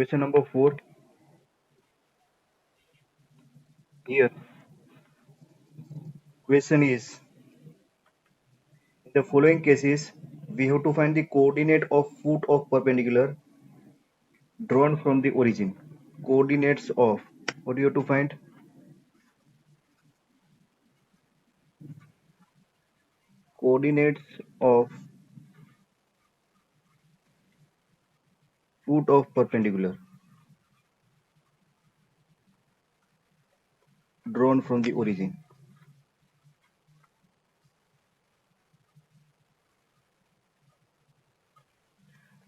Question number 4. Here, question is, in the following cases, we have to find the coordinate of foot of perpendicular drawn from the origin. Coordinates of, what do you have to find? Coordinates of foot of perpendicular drawn from the origin.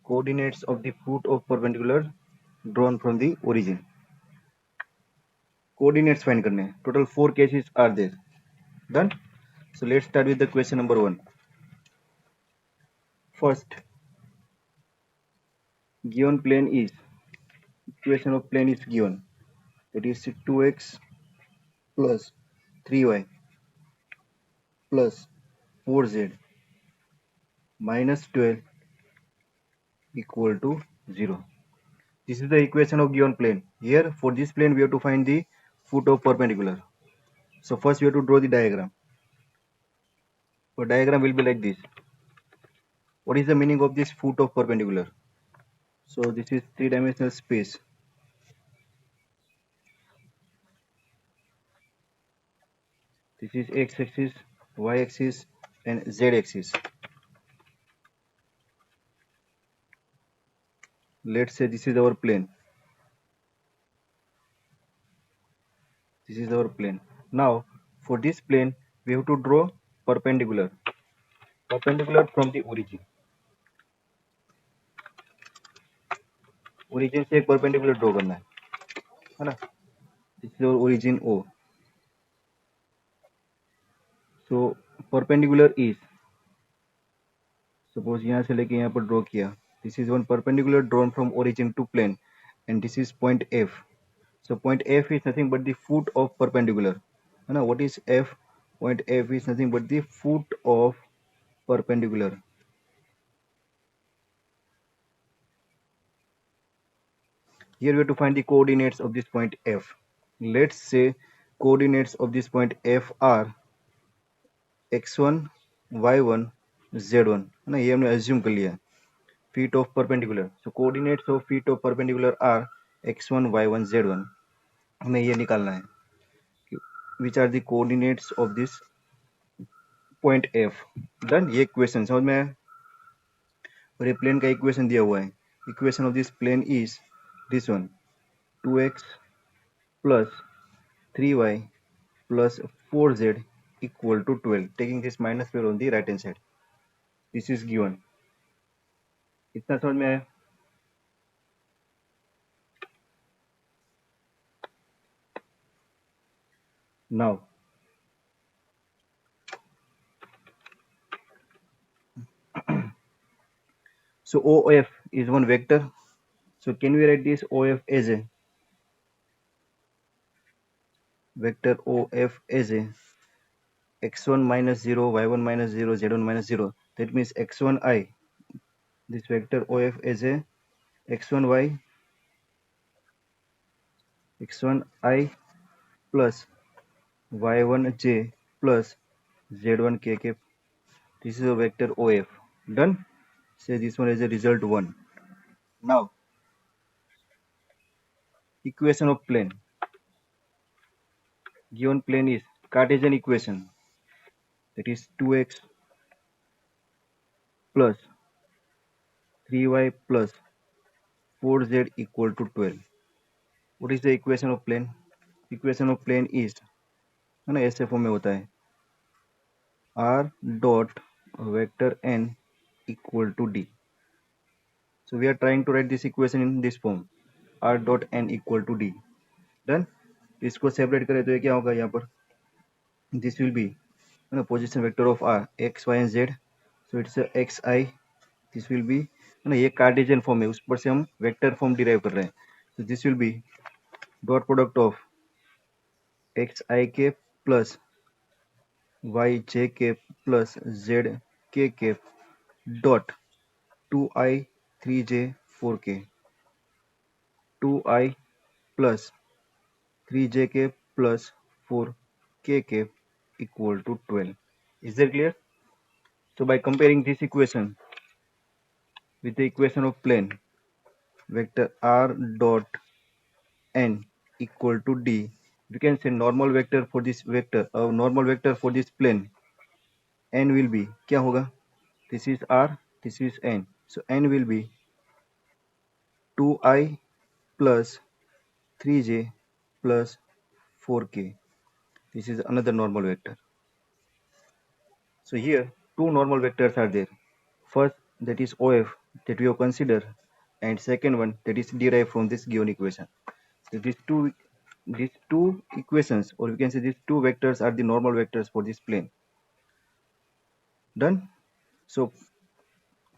Coordinates of the foot of perpendicular drawn from the origin. Coordinates find करने हैं. Total 4 cases are there. Done. So let's start with the question number 1. First, given plane is, equation of plane is given, that is 2x plus 3y plus 4z minus 12 equal to 0. This is the equation of given plane. Here, for this plane, we have to find the foot of perpendicular. So first we have to draw the diagram. So diagram will be like this. What is the meaning of this foot of perpendicular? So this is three-dimensional space. This is x-axis, y-axis, and z-axis. Let's say this is our plane. This is our plane. Now, for this plane, we have to draw perpendicular. Perpendicular from the origin. Origin से एक perpendicular draw करना है ना? This is our origin O. So perpendicular is, suppose यहाँ से लेके यहाँ पर draw किया. This is one perpendicular drawn from origin to plane, and this is point F. So point F is nothing but the foot of perpendicular. Now what is F? Point F is nothing but the foot of perpendicular. Here we have to find the coordinates of this point F. Let's say coordinates of this point F are x1, y1, z1. ना ये हमने assume कर लिया. Feet of perpendicular. So coordinates of feet of perpendicular are x1, y1, z1. हमें ये निकालना है. Which are the coordinates of this point F? Done. ये इक्वेशन समझ में आया. और ये प्लेन का इक्वेशन दिया हुआ है. Equation of this plane is this one, 2x plus 3y plus 4z equal to 12, taking this minus 12 on the right hand side. This is given. इतना समझ में आया. Now so OF is one vector. So can we write this OF as a vector OF as a x1 minus 0, y1 minus 0, z1 minus 0. That means x1i, this vector OF as a x1y, x1i plus y1j plus z1k. This is a vector OF. Done. Say this one is a result 1. Now equation of plane. Given plane is Cartesian equation, that is 2x plus 3y plus 4z equal to 12. What is the equation of plane? Equation of plane is, है ना, ऐसे form में होता है, r dot vector n equal to d. So we are trying to write this equation in this form, r dot n equal to d. Done. इसको separate करें तो ये क्या होगा यहाँ पर? This will be, you know, position vector of r, x, y and z. So it's a xi. This will be, है ना, ये कार्टेशियन फॉर्म है, उस पर से हम वेक्टर फॉर्म डिराइव कर रहे हैं. So this will be dot product of xi plus yj plus zk dot 2i 3j 4k. 2i plus 3j plus 4k equal to 12. Is that clear? So by comparing this equation with the equation of plane, vector r dot n equal to d, we can say normal vector for this vector, normal vector for this plane n will be क्या होगा? This is r, this is n, so n will be 2i plus 3j plus 4k. This is another normal vector. So here two normal vectors are there. First, that is OF that we have considered, and second one that is derived from this given equation. So these two equations, or we can say these two vectors, are the normal vectors for this plane. Done. So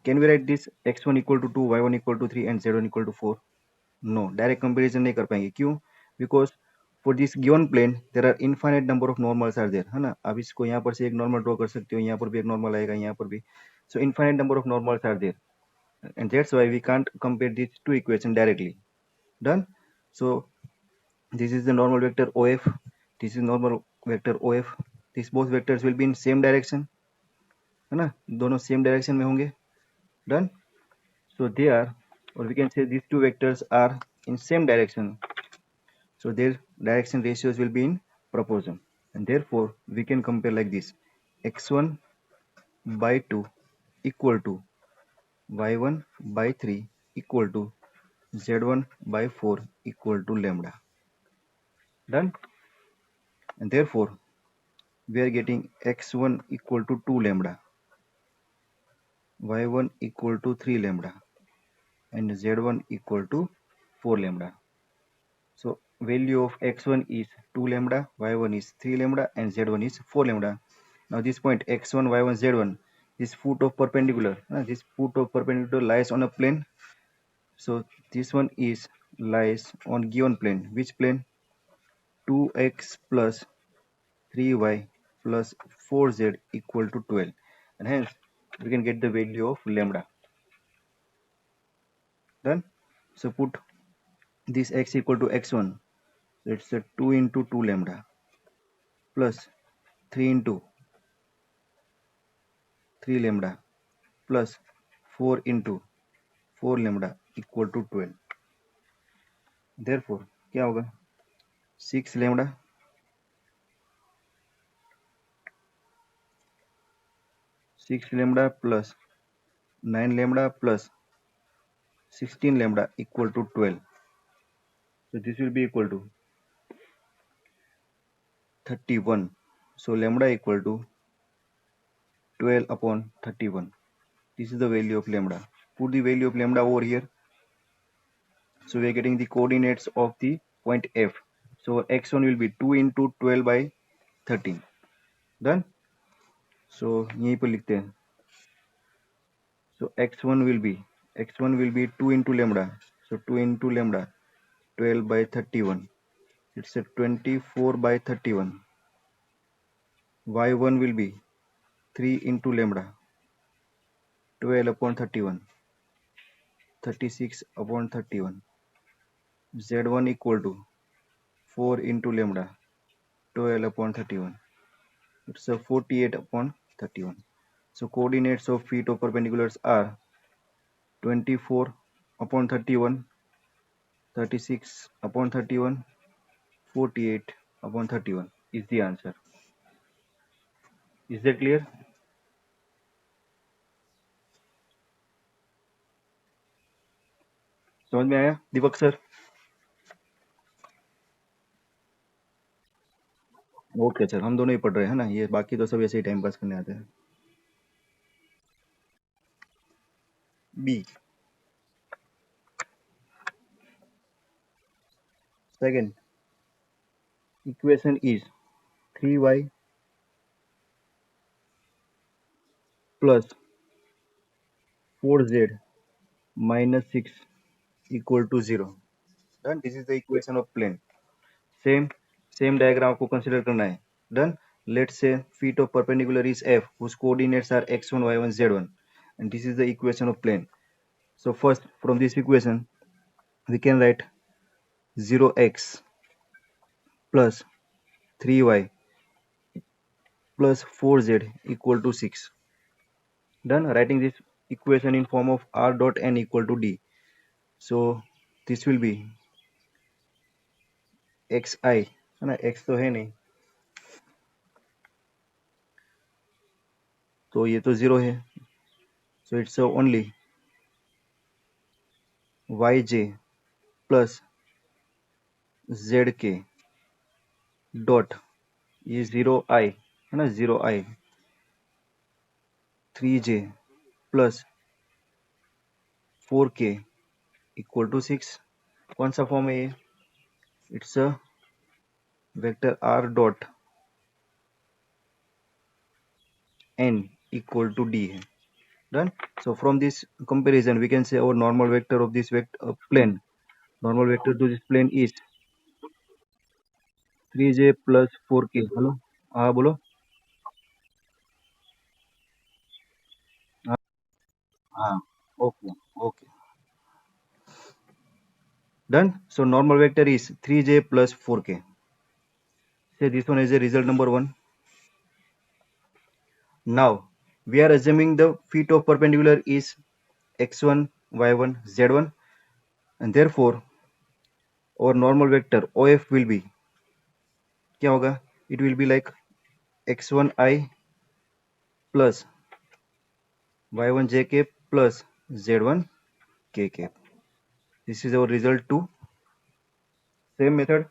can we write this x1 equal to 2, y1 equal to 3 and z1 equal to 4? No, direct comparison नहीं कर पाएंगे. क्यों? Because for this given plane there are infinite number of normals are there, है ना. आप इसको यहाँ पर से एक नॉर्मल ड्रॉ कर सकते हो, यहाँ पर भी एक नॉर्मल आएगा, यहाँ पर भी. So infinite number of normals are there, and that's why we can't compare these two equations directly. Done. So this is the normal vector OF, this is normal vector OF. These both vectors will be in same direction, है ना, दोनों same direction में होंगे. Done. So they are, or we can say these two vectors are in same direction, so their direction ratios will be in proportion, and therefore we can compare like this: x1 by 2 equal to y1 by 3 equal to z1 by 4 equal to lambda. Done. And therefore we are getting x1 equal to 2 lambda, y1 equal to 3 lambda, and z1 equal to 4 lambda. So value of x1 is 2 lambda, y1 is 3 lambda, and z1 is 4 lambda. Now this point x1, y1, z1, this foot of perpendicular, this foot of perpendicular lies on a plane. So this one is lies on given plane. Which plane? 2x plus 3y plus 4z equal to 12, and hence we can get the value of lambda. Done. So put this x equal to x1, so it's a 2 into 2 lambda plus 3 into 3 lambda plus 4 into 4 lambda equal to 12. Therefore क्या होगा? 6 lambda 6 lambda plus 9 lambda plus 16 lambda equal to 12. So this will be equal to 31. So lambda equal to 12 upon 31. This is the value of lambda. Put the value of lambda over here. So we are getting the coordinates of the point F. So x1 will be 2 into 12 by 13. Done. So यहीं पर लिखते हैं. So x1 will be 2 into lambda. So 2 into lambda 12 by 31. It's a 24 by 31. y1 will be 3 into lambda 12 upon 31, 36 upon 31. z1 equal to 4 into lambda 12 upon 31. It's a 48 upon 31. So coordinates of feet of perpendiculars are 24 upon 31, 36 upon 31, 48 upon 31 is the answer. Is that clear? समझ में आया दीपक sir? Okay sir, हम दोनों ही पढ़ रहे हैं ना, ये बाकी तो सब ऐसे ही टाइम पास करने आते हैं. B second equation is 3y plus 4z minus 6 equal to 0. Done. This is the equation of plane. Same diagram आपको consider करना है. Done. Let's say feet of perpendicular is f, whose coordinates are x1, y1, z1, and this is the equation of plane. So first from this equation we can write 0x plus 3y plus 4z equal to 6. Done. Writing this equation in form of r dot n equal to d. So this will be xi, है ना, x तो है नहीं, तो ये तो 0 है, so it's only yj plus zk dot, ये 0i है ना, 0i 3j plus 4k equal to 6. कौन सा फॉर्म है ये? It's a vector r dot n equal to d है. Done. So from this comparison we can say our normal vector of this vector plane, normal vector to this plane is 3j plus 4k. Hello, हाँ बोलो. हाँ, okay, okay. Done. So normal vector is 3j plus 4k. Say this one is a result number 1. Now we are assuming the feet of perpendicular is x1, y1, z1, and therefore our normal vector OF will be, क्या होगा? It will be like x1i plus y1j plus z1k. This is our result 2. Same method.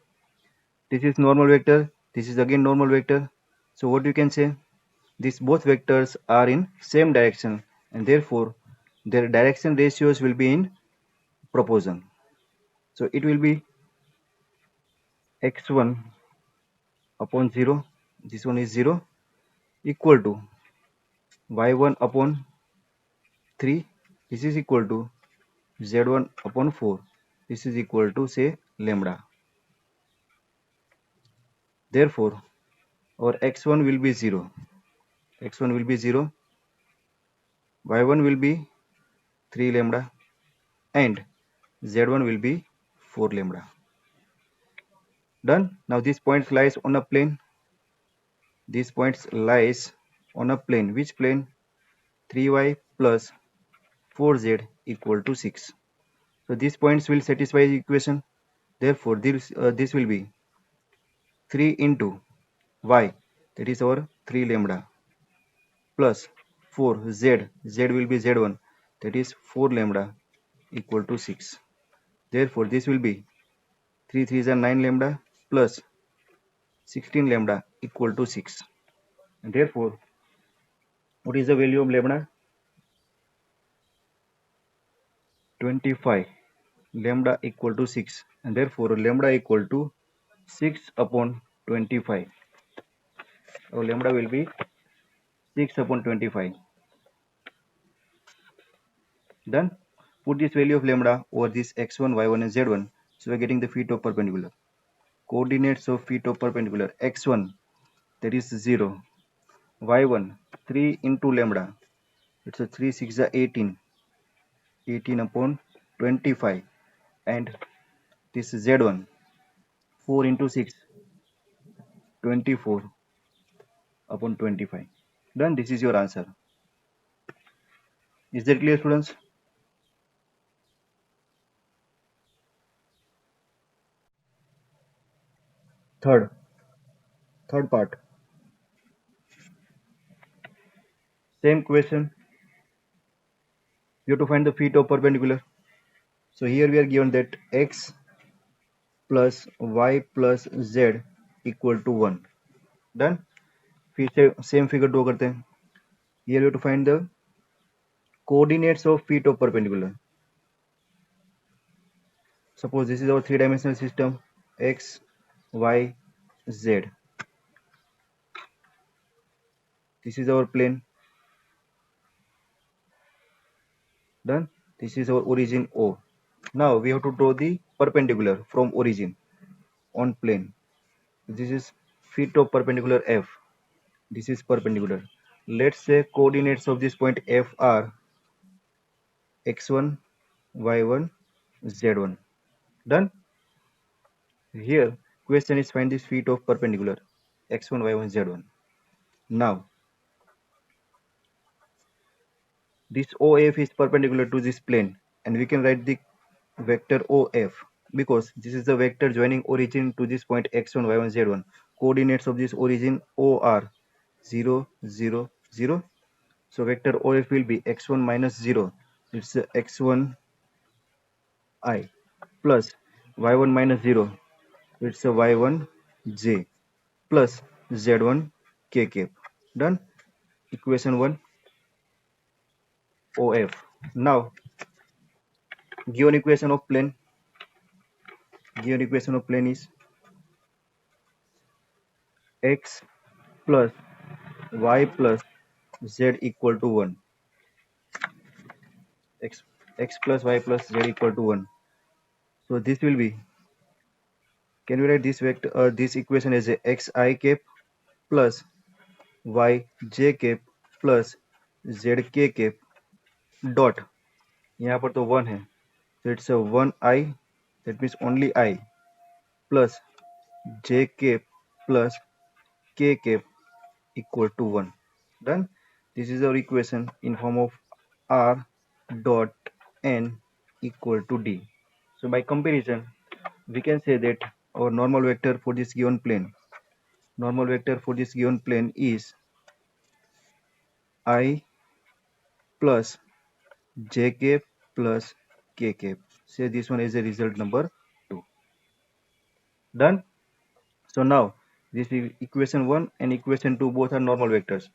This is normal vector. This is again normal vector. So what you can say? These both vectors are in same direction, and therefore their direction ratios will be in proportion. So it will be x1 upon 0, this one is 0, equal to y1 upon 3, this is equal to z1 upon 4, this is equal to say lambda. Therefore our x1 will be 0, x1 will be 0, y1 will be 3 lambda, and z1 will be 4 lambda. Done. Now this point lies on a plane. These points lies on a plane. Which plane? 3y plus 4z equal to 6. So these points will satisfy the equation. Therefore this will be 3 into y, that is our 3 lambda, plus 4 z will be z1, that is 4 lambda equal to 6. Therefore this will be 3 3s are 9 lambda plus 16 lambda equal to 6. And therefore what is the value of lambda? 25. Lambda equal to 6, and therefore lambda equal to 6 upon 25. So lambda will be 6 upon 25. Done. Put this value of lambda over this x1, y1 and z1. So we are getting the feet of perpendicular. Coordinates of feet of perpendicular. x1, that is 0. y1, 3 into lambda. It's a 3 6 are 18. 18 upon 25. And this is z1, 4 into 6, 24 upon 25. Done. This is your answer. Is that clear, students? Third part. Same question. You have to find the feet of perpendicular. So here we are given that x plus y plus z equal to 1. Done. फिर से same figure draw करते हैं. Here we have to find the coordinates of feet of perpendicular. Suppose this is our three-dimensional system, x, y, z. This is our plane. Done. This is our origin O. Now we have to draw the perpendicular from origin on plane. This is feet of perpendicular F. This is perpendicular. Let's say coordinates of this point F are x1, y1, z1. Done. Here, question is find the feet of perpendicular x1, y1, z1. Now, this OF is perpendicular to this plane, and we can write the vector OF because this is the vector joining origin to this point x1, y1, z1. Coordinates of this origin O are 0, 0, 0. So vector OF will be x1 minus 0. It's x1 I plus y1 minus 0. It's a y1 j plus z1 k cap. Done. Equation 1 OF. Now given equation of plane is x plus y plus z equal to 1. X plus y plus z equal to 1. So this will be, can we write this vector this equation as a xi cap plus y j cap plus z k cap dot, यहाँ पर तो 1 है, so it's a 1 I, that means only I, plus j cap plus k cap equal to 1. Done. This is our equation in form of r dot n equal to d. So by comparison, we can say that our normal vector for this given plane is I plus j cap plus k cap. Say this one is a result number 2. Done. So now this is equation 1 and equation 2 both are normal vectors.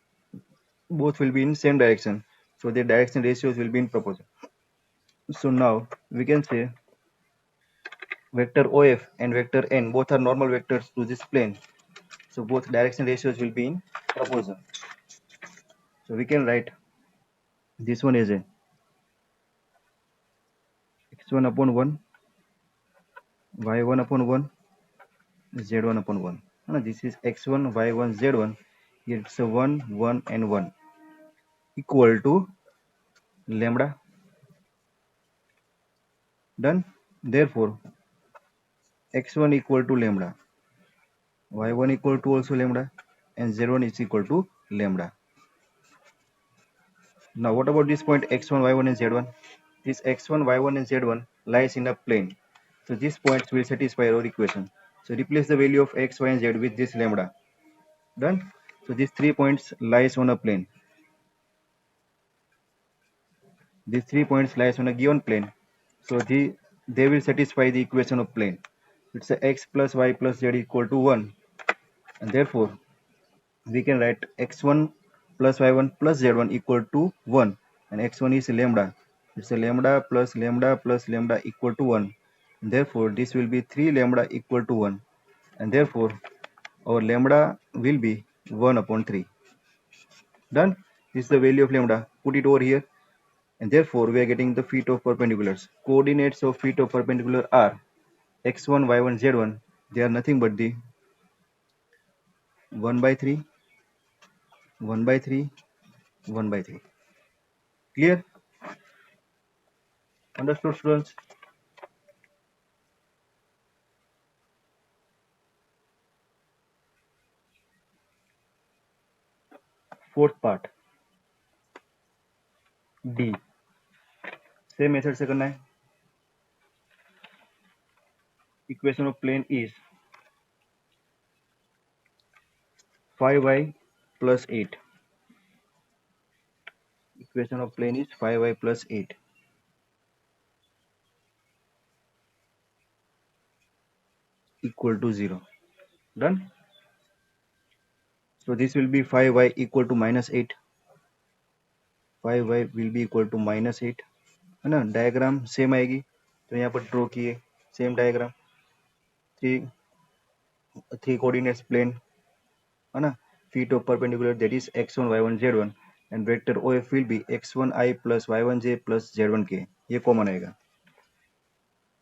Both will be in same direction. So their direction ratios will be in proportion. So now we can say vector OF and vector N both are normal vectors to this plane. So both direction ratios will be in proportion. So we can write this one as a x1 upon 1, y1 upon 1, z1 upon 1. This is x1, y1, z1. Here it's a 1, 1 and 1 equal to lambda. Done. Therefore, x1 equal to lambda, y1 equal to also lambda, and z1 is equal to lambda. Now what about this point x1, y1 and z1? This x1, y1 and z1 lies in a plane. So these points will satisfy our equation. So replace the value of x, y and z with this lambda. Done. So these 3 points lies on a plane. These 3 points lies on a given plane. So they will satisfy the equation of plane. It's a x plus y plus z equal to 1. And therefore, we can write x1 plus y1 plus z1 equal to 1. And x1 is lambda. It's a lambda plus lambda equal to 1. And therefore, this will be 3 lambda equal to 1. And therefore, our lambda will be 1 upon 3. Done. This is the value of lambda. Put it over here. And therefore, we are getting the feet of perpendiculars. Coordinates of feet of perpendicular are x1, y1, z1. They are nothing but the 1 by 3, 1 by 3, 1 by 3. Clear? Understood, students? Fourth part, D. Same method से करना है. Equation of plane is 5y plus 8. Equation of plane is 5y plus 8 equal to 0. Done. So this will be 5y equal to minus 8. 5y will be equal to minus 8. है ना. Diagram same आएगी तो यहाँ पर draw किए same diagram. Three coordinates plane है ना. feet of perpendicular, that is x1, y1, z1, and vector OF will be x1i plus y1j plus z1k. ये कॉमन आएगा.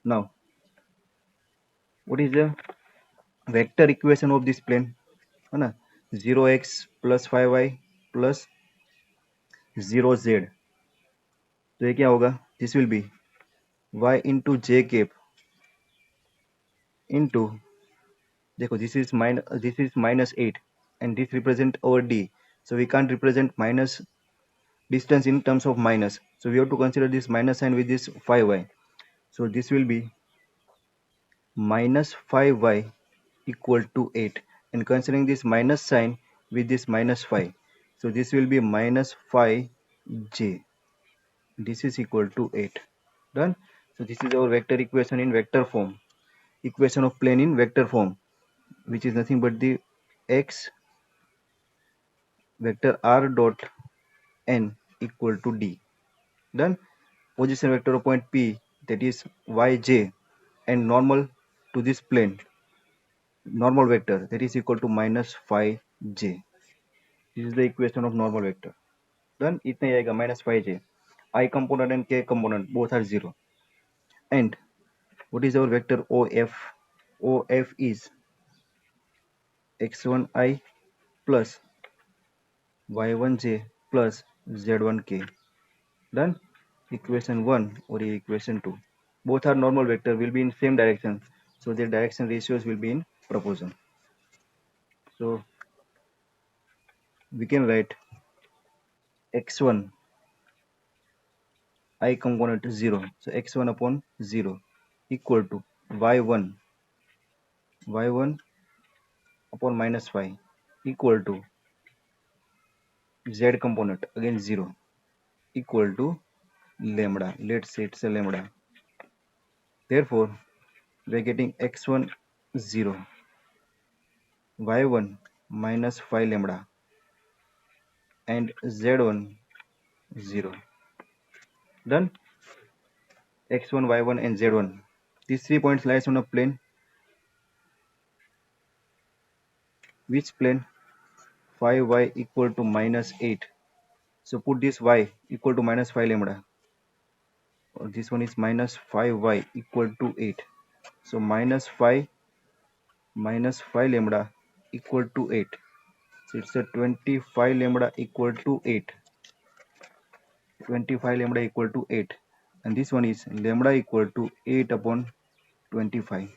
Now what is the vector equation of this plane? है ना. 0x plus 5y plus 0z. तो ये क्या होगा? This will be y into j cap into, देखो this is minus 8 and this represent our d, so we can't represent minus distance in terms of minus, so we have to consider this minus sign with this 5y, so this will be minus 5y equal to 8, and considering this minus sign with this minus 5, so this will be minus 5j, this is equal to 8. Done. So this is our vector equation in vector form, equation of plane in vector form, which is nothing but the x vector r dot n equal to d. Done. Position vector of point P, that is yj, and normal to this plane, normal vector, that is equal to minus 5j. This is the equation of normal vector. Done. इतना ही आएगा minus 5j. I component and k component both are 0. And what is our vector OF? OF is x1i plus y1j plus z1k. Done. Equation 1 or equation 2. Both are normal vector, will be in same direction, so their direction ratios will be in proportion. So we can write x1 I component 0, so x1 upon 0 equal to y1 upon minus 5 equal to z component again 0 equal to lambda. Let's say it's a lambda. Therefore we're getting x1 0, y1 minus 5 lambda, and z1 0. Done. X1, y1 and z1. These 3 points lies on a plane. Which plane? 5y equal to minus 8. So put this y equal to minus 5 lambda. Or this one is minus 5y equal to 8. So minus 5 lambda equal to 8. So it's a 25 lambda equal to 8. 25 lambda equal to 8. And this one is lambda equal to 8 upon 25.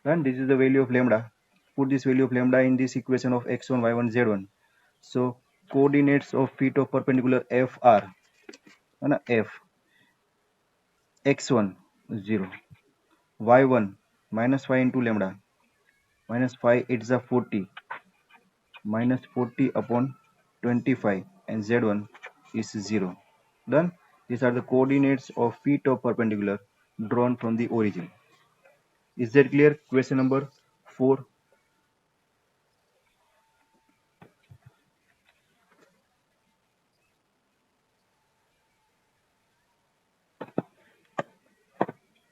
And this is the value of lambda. Put this value of lambda in this equation of x1, y1, z1. So coordinates of feet of perpendicular f are f x1 0, y1 minus 5 into lambda, minus 5 it's a 40, minus 40 upon 25, and z1 is 0. Done. These are the coordinates of feet of perpendicular drawn from the origin. Is that clear? Question number 4.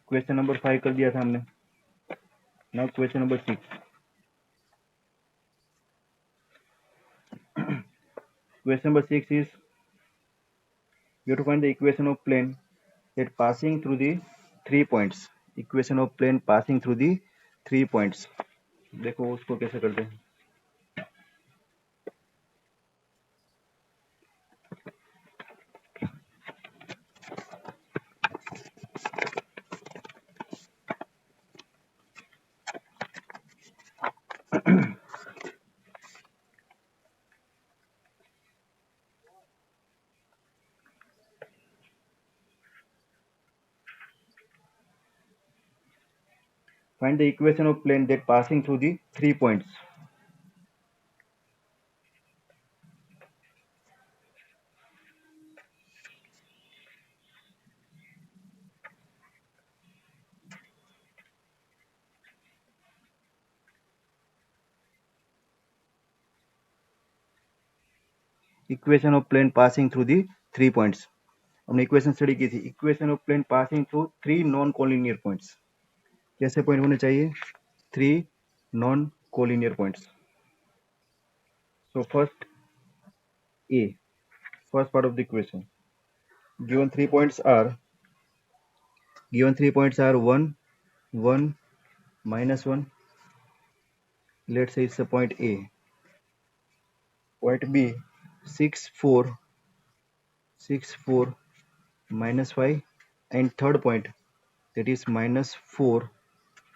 Question number 5 कर दिया था हमने. Now question number 6. Question number 6 is you have to find the equation of plane that passing through the 3 points. Equation of plane passing through the 3 points. देखो उसको कैसे करते हैं. Find the equation of plane that passing through the 3 points. Equation of plane passing through the 3 points. हमने equation study की थी. Equation of plane passing through 3 non collinear points. कैसे point होने चाहिए? 3 non collinear points. So first A, first part of the equation. Given 3 points are 1, 1, minus 1. Let's say it's a point A. Point B, 6, 4, 6, 4, minus 5. And third point, that is minus 4,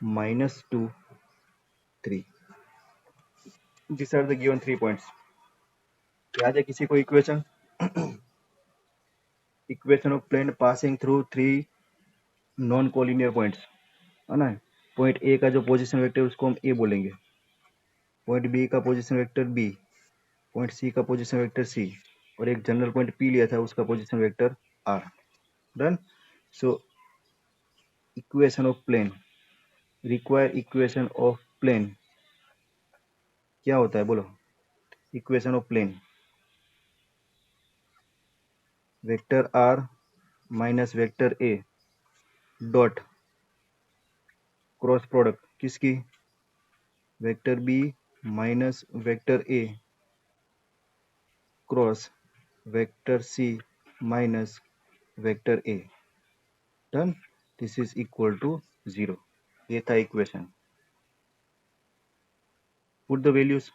-2, 3. These are the given 3 points. याद है किसी को equation? Equation of plane passing through 3 non collinear points है ना. Point A का जो position vector उसको हम ए बोलेंगे, पॉइंट बी का position vector B, point C का पोजीशन वेक्टर सी, और एक जनरल पॉइंट पी लिया था उसका position vector R. Done. So equation of plane, require equation of plane क्या होता है बोलो? Equation of plane vector R minus vector A dot cross product किसकी? Vector B minus vector A cross vector C minus vector A. Done. This is equal to 0. ये था equation. Put the values.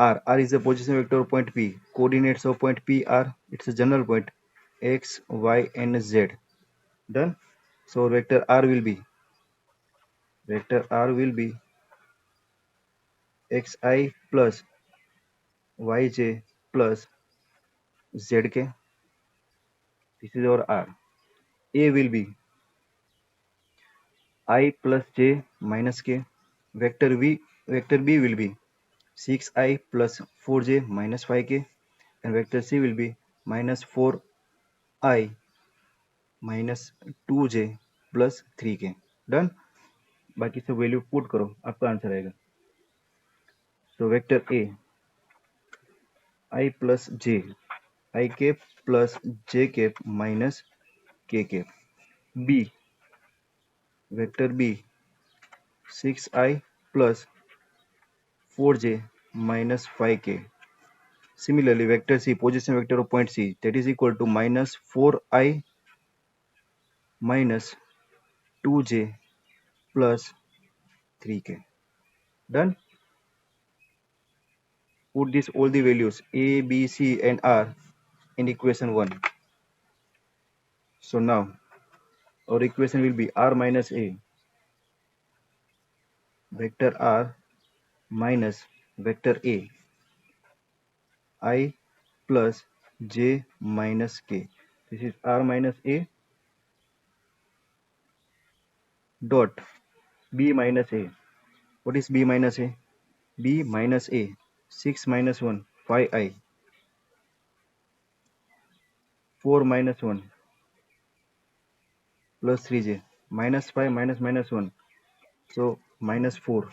R is the position vector of point P. Coordinates of point P are, it's a general point, x, y, and z. Done. So vector R will be xi plus yj plus zk. This is our R. A will be I plus j minus k. Vector B will be 6i plus 4j minus 5k, and vector C will be minus 4i minus 2j plus 3k. Done. बाकी सब value put करो, आपका answer आएगा. So vector A I plus J, I cap plus J cap minus K cap. B vector B 6i plus 4j minus 5k. Similarly, vector C, position vector of point C, that is equal to minus 4i minus 2j plus 3k. Done. Put this all the values a, b, c, and r in equation 1. So now our equation will be r minus a vector r minus vector a I plus j minus k. This is r minus a dot b minus a. What is b minus a? b minus a 6 minus 1 5i, 4 minus 1 plus 3j, minus 5 minus minus 1, so minus 4,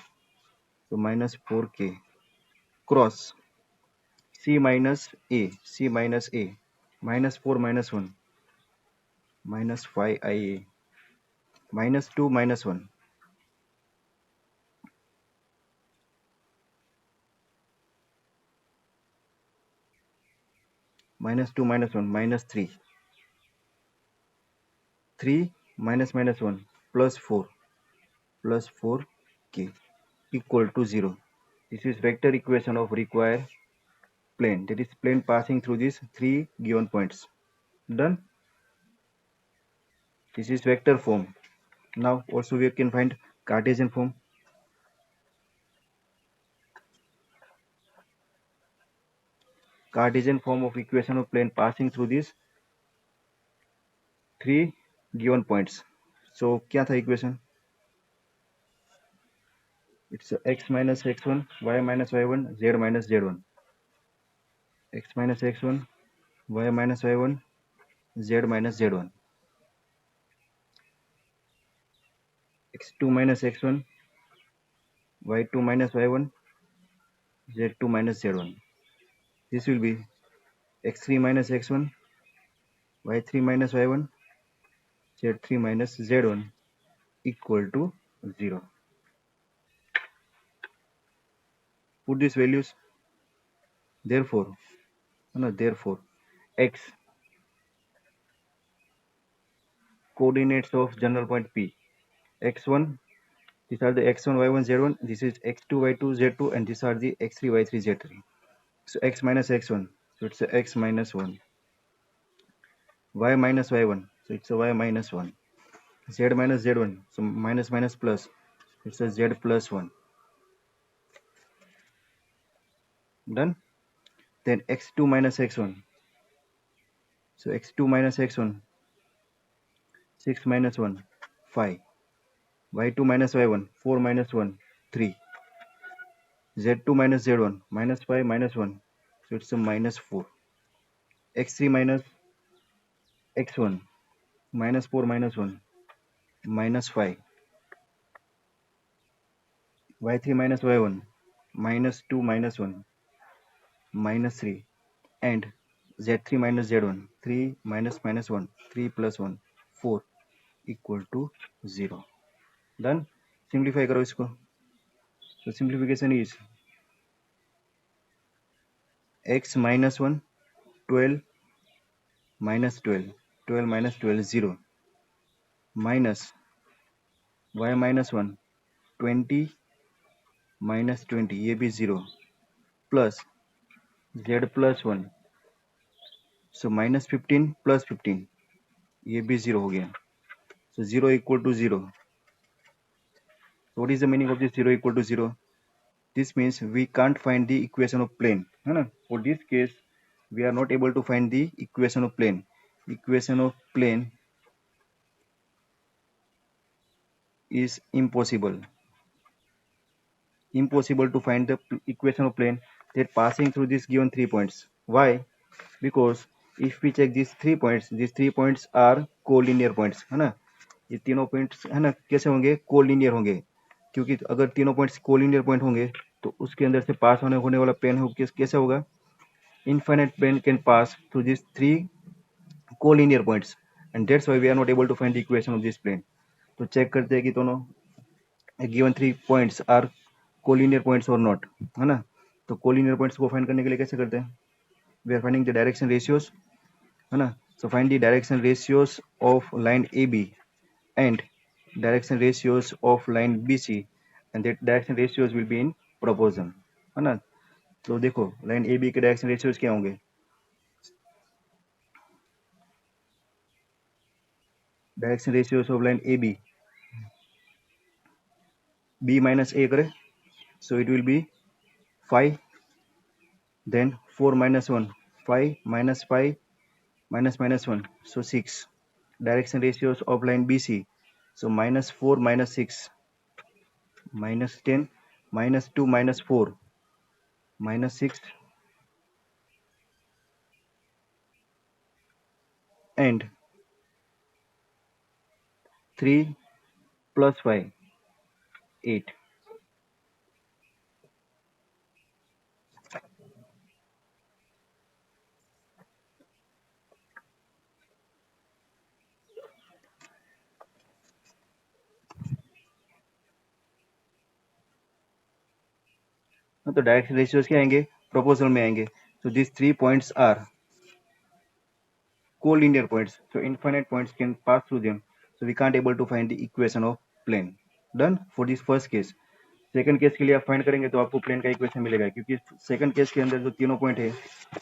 so minus 4k, cross c minus a minus 4 minus 1 minus 5ia minus 2 minus 1 minus 2 minus 1 minus 3 minus minus 1 plus 4k equal to 0. This is vector equation of required plane, that is plane passing through these 3 given points. Done. This is vector form. Now also we can find Cartesian form. Cartesian form of equation of plane passing through these 3 given points. So क्या था equation? It's x minus x1, y minus y1, z minus z1. X minus x1, y minus y1, z minus z1. X2 minus x1, y2 minus y1, z2 minus z1. This will be x3 minus x1, y3 minus y1, z3 minus z1 equal to 0. Put these values. Therefore x coordinates of general point P. X1, these are the x1, y1, z1. This is x2, y2, z2, and these are the x3, y3, z3. So x minus x1, so it's a x minus 1. Y minus y1, so it's a y minus 1. Z minus z1, so minus minus plus, It's a z plus 1. Done. Then x2 minus x1. So x2 minus x1, 6 minus 1, 5. y2 minus y1, 4 minus 1, 3. z2 minus z1, minus 5 minus 1. So it's a minus 4. x3 minus x1, minus 4 minus 1, minus 5. y3 minus y1, minus 2 minus 1, minus 3. And z3 minus z1, 3 minus minus 1, 3 plus 1, 4 equal to 0. Done. Simplify करो इसको. So simplification is x minus 1, 12 minus 12, 12 minus 12, 0, minus y minus 1, 20 minus 20, ये भी 0, plus z plus 1, so minus 15 plus 15, ये भी 0 हो गया. So 0 equal to 0. So what is the meaning of this 0 equal to 0? This means we can't find the equation of plane. है ना? For this case, we are not able to find the equation of plane. Equation of plane is impossible. Impossible to find the equation of plane that passing through these given 3 points. Why? Because if we check these 3 points are collinear points. है ना? ये तीनों points है ना कैसे होंगे? Collinear होंगे. क्योंकि अगर तीनों points collinear point होंगे तो उसके अंदर से पास होने वाला plane हो कैसे होगा? Infinite plane can pass through these 3 collinear points, and that's why we are not able to find the equation of this plane. तो चेक करते हैं कि दोनों given 3 points are collinear points or not, है ना? तो collinear points को find करने के लिए कैसे करते हैं? We are finding the direction ratios, है ना? So find the direction ratios of line AB and direction ratios of line BC, and that direction ratios will be in proportion, है ना? तो देखो लाइन AB के डायरेक्शन रेशियोज क्या होंगे? Direction ratios of line AB, B minus A करे, so it will be 5, then 4 minus 1, 5 minus 5 minus minus 1, so 6. Direction ratios of line BC, so minus 4 minus 6, minus 10, minus 2 minus 4, minus 6, and 3 plus 5, 8. तो direction ratios क्या आएंगे? Proportional में आएंगे. So these 3 points are collinear points, so infinite points can pass through them, so we can't able to find the equation of plane. Done for this first case. Second case के लिए आप find करेंगे तो आपको plane का equation मिलेगा, क्योंकि second case के अंदर जो तीनों पॉइंट है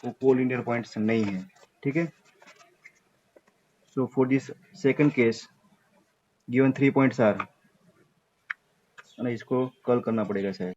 वो कोलिनियर पॉइंट्स नहीं है. ठीक है. So for this second case given 3 points are, इसको कल करना पड़ेगा शायद.